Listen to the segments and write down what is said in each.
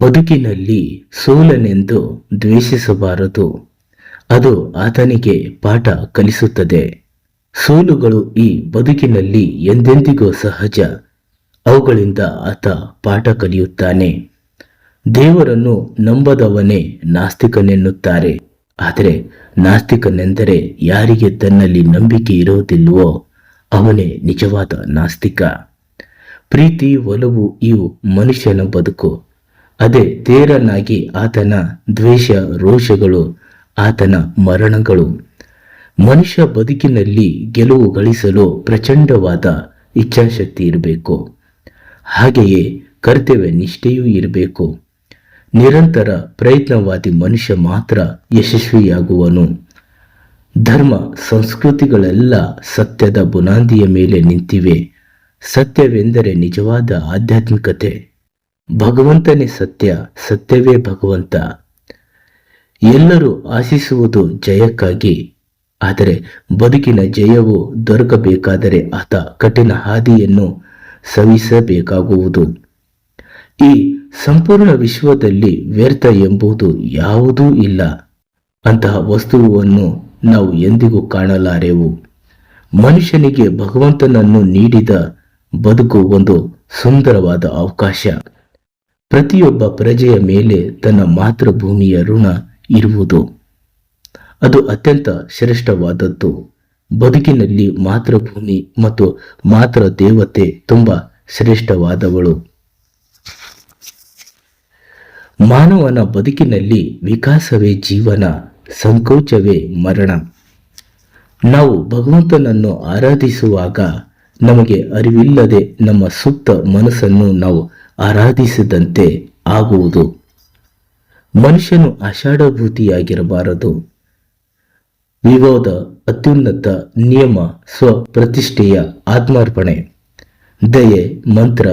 ಬದುಕಿನಲ್ಲಿ ಸೋಲನೆಂದು ದ್ವೇಷಿಸಬಾರದು. ಅದು ಆತನಿಗೆ ಪಾಠ ಕಲಿಸುತ್ತದೆ. ಸೋಲುಗಳು ಈ ಬದುಕಿನಲ್ಲಿ ಎಂದೆಂದಿಗೂ ಸಹಜ. ಅವುಗಳಿಂದ ಆತ ಪಾಠ ಕಲಿಯುತ್ತಾನೆ. ದೇವರನ್ನು ನಂಬದವನೇ ನಾಸ್ತಿಕನೆನ್ನುತ್ತಾರೆ. ಆದರೆ ನಾಸ್ತಿಕನೆಂದರೆ ಯಾರಿಗೆ ತನ್ನಲ್ಲಿ ನಂಬಿಕೆ ಇರುವುದಿಲ್ಲವೋ ಅವನೇ ನಿಜವಾದ ನಾಸ್ತಿಕ. ಪ್ರೀತಿ, ಒಲವು ಇವು ಮನುಷ್ಯನ ಬದುಕು. ಅದೇ ತೇರನಾಗಿ ಆತನ ದ್ವೇಷ, ರೋಷಗಳು ಆತನ ಮರಣಗಳು. ಮನುಷ್ಯ ಬದುಕಿನಲ್ಲಿ ಗೆಲುವು ಗಳಿಸಲು ಪ್ರಚಂಡವಾದ ಇಚ್ಛಾಶಕ್ತಿ ಇರಬೇಕು. ಹಾಗೆಯೇ ಕರ್ತವ್ಯ ನಿಷ್ಠೆಯೂ ಇರಬೇಕು. ನಿರಂತರ ಪ್ರಯತ್ನವಾದಿ ಮನುಷ್ಯ ಮಾತ್ರ ಯಶಸ್ವಿಯಾಗುವನು. ಧರ್ಮ ಸಂಸ್ಕೃತಿಗಳೆಲ್ಲ ಸತ್ಯದ ಬುನಾದಿಯ ಮೇಲೆ ನಿಂತಿವೆ. ಸತ್ಯವೆಂದರೆ ನಿಜವಾದ ಆಧ್ಯಾತ್ಮಿಕತೆ. ಭಗವಂತನೇ ಸತ್ಯ, ಸತ್ಯವೇ ಭಗವಂತ. ಎಲ್ಲರೂ ಆಶಿಸುವುದು ಜಯಕ್ಕಾಗಿ. ಆದರೆ ಬದುಕಿನ ಜಯವು ದೊರಕಬೇಕಾದರೆ ಆತ ಕಠಿಣ ಹಾದಿಯನ್ನು ಸವಿಸಬೇಕಾಗುವುದು. ಈ ಸಂಪೂರ್ಣ ವಿಶ್ವದಲ್ಲಿ ವ್ಯರ್ಥ ಎಂಬುದು ಯಾವುದೂ ಇಲ್ಲ. ಅಂತಹ ವಸ್ತುವನ್ನು ನಾವು ಎಂದಿಗೂ ಕಾಣಲಾರೆವು. ಮನುಷ್ಯನಿಗೆ ಭಗವಂತನನ್ನು ನೀಡಿದ ಬದುಕು ಒಂದು ಸುಂದರವಾದ ಅವಕಾಶ. ಪ್ರತಿಯೊಬ್ಬ ಪ್ರಜೆಯ ಮೇಲೆ ತನ್ನ ಮಾತೃಭೂಮಿಯ ಋಣ ಇರುವುದು. ಅದು ಅತ್ಯಂತ ಶ್ರೇಷ್ಠವಾದದ್ದು. ಬದುಕಿನಲ್ಲಿ ಮಾತೃಭೂಮಿ ಮತ್ತು ಮಾತೃ ದೇವತೆ ತುಂಬಾ ಶ್ರೇಷ್ಠವಾದವಳು. ಮಾನವನ ಬದುಕಿನಲ್ಲಿ ವಿಕಾಸವೇ ಜೀವನ, ಸಂಕೋಚವೇ ಮರಣ. ನಾವು ಭಗವಂತನನ್ನು ಆರಾಧಿಸುವಾಗ ನಮಗೆ ಅರಿವಿಲ್ಲದೆ ನಮ್ಮ ಸುಪ್ತ ಮನಸ್ಸನ್ನು ನಾವು ಆರಾಧಿಸಿದಂತೆ ಆಗುವುದು. ಮನುಷ್ಯನು ಆಷಾಢಭೂತಿಯಾಗಿರಬಾರದು. ವಿವಾದ, ಅತ್ಯುನ್ನತ ನಿಯಮ, ಸ್ವಪ್ರತಿಷ್ಠೆಯ ಆತ್ಮಾರ್ಪಣೆ, ದಯೆ, ಮಂತ್ರ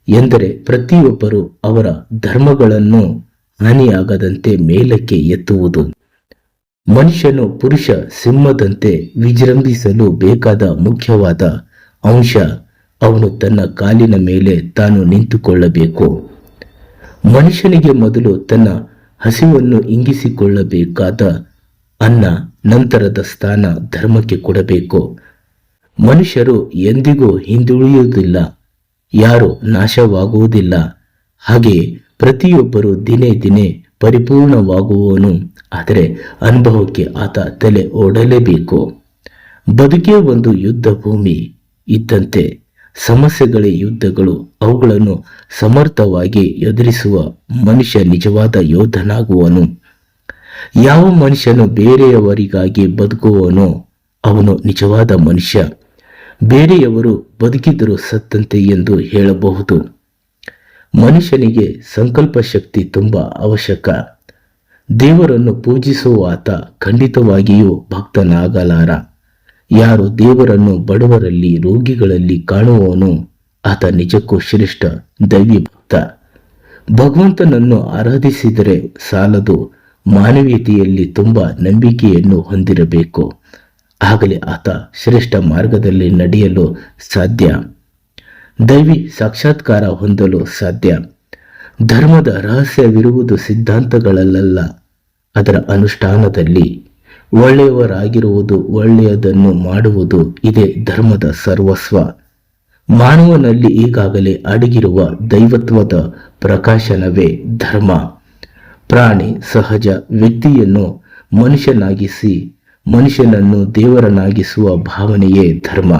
ಎಂದರೆ ಪ್ರತಿಯೊಬ್ಬರು ಅವರ ಧರ್ಮಗಳನ್ನು ಹಾನಿಯಾಗದಂತೆ ಮೇಲಕ್ಕೆ ಎತ್ತುವುದು. ಮನುಷ್ಯನು ಪುರುಷ ಸಿಂಹದಂತೆ ವಿಜೃಂಭಿಸಲು ಬೇಕಾದ ಮುಖ್ಯವಾದ ಅಂಶ ಅವನು ತನ್ನ ಕಾಲಿನ ಮೇಲೆ ತಾನು ನಿಂತುಕೊಳ್ಳಬೇಕು. ಮನುಷ್ಯನಿಗೆ ಮೊದಲು ತನ್ನ ಹಸಿವನ್ನು ಇಂಗಿಸಿಕೊಳ್ಳಬೇಕಾದ ಅನ್ನ, ನಂತರದ ಸ್ಥಾನ ಧರ್ಮಕ್ಕೆ ಕೊಡಬೇಕು. ಮನುಷ್ಯರು ಎಂದಿಗೂ ಹಿಂದುಳಿಯುವುದಿಲ್ಲ, ಯಾರು ನಾಶವಾಗುವುದಿಲ್ಲ. ಹಾಗೆಯೇ ಪ್ರತಿಯೊಬ್ಬರು ದಿನೇ ದಿನೇ ಪರಿಪೂರ್ಣವಾಗುವವನು. ಆದರೆ ಅನುಭವಕ್ಕೆ ಆತ ತಲೆ ಓಡಲೇಬೇಕು. ಬದುಕೇ ಒಂದು ಯುದ್ಧ ಭೂಮಿ ಇದ್ದಂತೆ. ಸಮಸ್ಯೆಗಳೇ ಯುದ್ಧಗಳು. ಅವುಗಳನ್ನು ಸಮರ್ಥವಾಗಿ ಎದುರಿಸುವ ಮನುಷ್ಯ ನಿಜವಾದ ಯೋಧನಾಗುವನು. ಯಾವ ಮನುಷ್ಯನು ಬೇರೆಯವರಿಗಾಗಿ ಬದುಕುವನೋ ಅವನು ನಿಜವಾದ ಮನುಷ್ಯ. ಬೇರೆಯವರು ಬದುಕಿದರೂ ಸತ್ತಂತೆ ಎಂದು ಹೇಳಬಹುದು. ಮನುಷ್ಯನಿಗೆ ಸಂಕಲ್ಪ ಶಕ್ತಿ ತುಂಬಾ ಅವಶ್ಯಕ. ದೇವರನ್ನು ಪೂಜಿಸುವ ಆತ ಖಂಡಿತವಾಗಿಯೂ ಭಕ್ತನಾಗಲಾರ. ಯಾರು ದೇವರನ್ನು ಬಡವರಲ್ಲಿ, ರೋಗಿಗಳಲ್ಲಿ ಕಾಣುವವನು ಆತ ನಿಜಕ್ಕೂ ಶ್ರೇಷ್ಠ ದೈವಿ ಭಕ್ತ. ಭಗವಂತನನ್ನು ಆರಾಧಿಸಿದರೆ ಸಾಲದು, ಮಾನವೀಯತೆಯಲ್ಲಿ ತುಂಬಾ ನಂಬಿಕೆಯನ್ನು ಹೊಂದಿರಬೇಕು. ಆಗಲೇ ಆತ ಶ್ರೇಷ್ಠ ಮಾರ್ಗದಲ್ಲಿ ನಡೆಯಲು ಸಾಧ್ಯ. ದೈವಿ ಸಾಕ್ಷಾತ್ಕಾರ ಹೊಂದಲು ಸಾಧ್ಯ. ಧರ್ಮದ ರಹಸ್ಯವಿರುವುದು ಸಿದ್ಧಾಂತಗಳಲ್ಲ, ಅದರ ಅನುಷ್ಠಾನದಲ್ಲಿ. ಒಳ್ಳೆಯವರಾಗಿರುವುದು, ಒಳ್ಳೆಯದನ್ನು ಮಾಡುವುದು ಇದೇ ಧರ್ಮದ ಸರ್ವಸ್ವ. ಮಾನವನಲ್ಲಿ ಈಗಾಗಲೇ ಅಡಗಿರುವ ದೈವತ್ವದ ಪ್ರಕಾಶನವೇ ಧರ್ಮ. ಪ್ರಾಣಿ ಸಹಜ ವ್ಯಕ್ತಿಯನ್ನು ಮನುಷ್ಯನಾಗಿಸಿ ಮನುಷ್ಯನನ್ನು ದೇವರನ್ನಾಗಿಸುವ ಭಾವನೆಯೇ ಧರ್ಮ.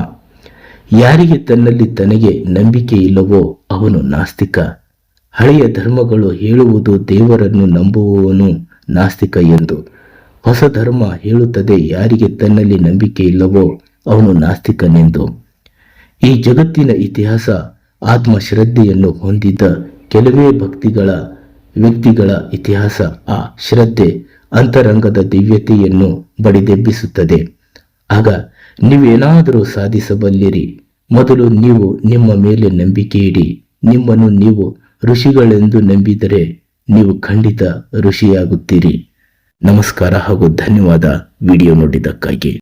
ಯಾರಿಗೆ ತನ್ನಲ್ಲಿ ತನಗೆ ನಂಬಿಕೆ ಇಲ್ಲವೋ ಅವನು ನಾಸ್ತಿಕ. ಹಳೆಯ ಧರ್ಮಗಳು ಹೇಳುವುದು ದೇವರನ್ನು ನಂಬುವವನು ನಾಸ್ತಿಕ ಎಂದು. ಹೊಸ ಧರ್ಮ ಹೇಳುತ್ತದೆ ಯಾರಿಗೆ ತನ್ನಲ್ಲಿ ನಂಬಿಕೆ ಇಲ್ಲವೋ ಅವನು ನಾಸ್ತಿಕನೆಂದು. ಈ ಜಗತ್ತಿನ ಇತಿಹಾಸ ಆತ್ಮಶ್ರದ್ಧೆಯನ್ನು ಹೊಂದಿದ್ದ ಕೆಲವೇ ವ್ಯಕ್ತಿಗಳ ಇತಿಹಾಸ. ಆ ಶ್ರದ್ಧೆ ಅಂತರಂಗದ ದಿವ್ಯತೆಯನ್ನು ಬಡಿದೆಬ್ಬಿಸುತ್ತದೆ. ಆಗ ನೀವೇನಾದರೂ ಸಾಧಿಸಬಲ್ಲಿರಿ. ಮೊದಲು ನೀವು ನಿಮ್ಮ ಮೇಲೆ ನಂಬಿಕೆ ಇಡಿ. ನಿಮ್ಮನ್ನು ನೀವು ಋಷಿಗಳೆಂದು ನಂಬಿದರೆ ನೀವು ಖಂಡಿತ ಋಷಿಯಾಗುತ್ತೀರಿ. ನಮಸ್ಕಾರ ಹಾಗೂ ಧನ್ಯವಾದ ವಿಡಿಯೋ ನೋಡಿದ್ದಕ್ಕಾಗಿ.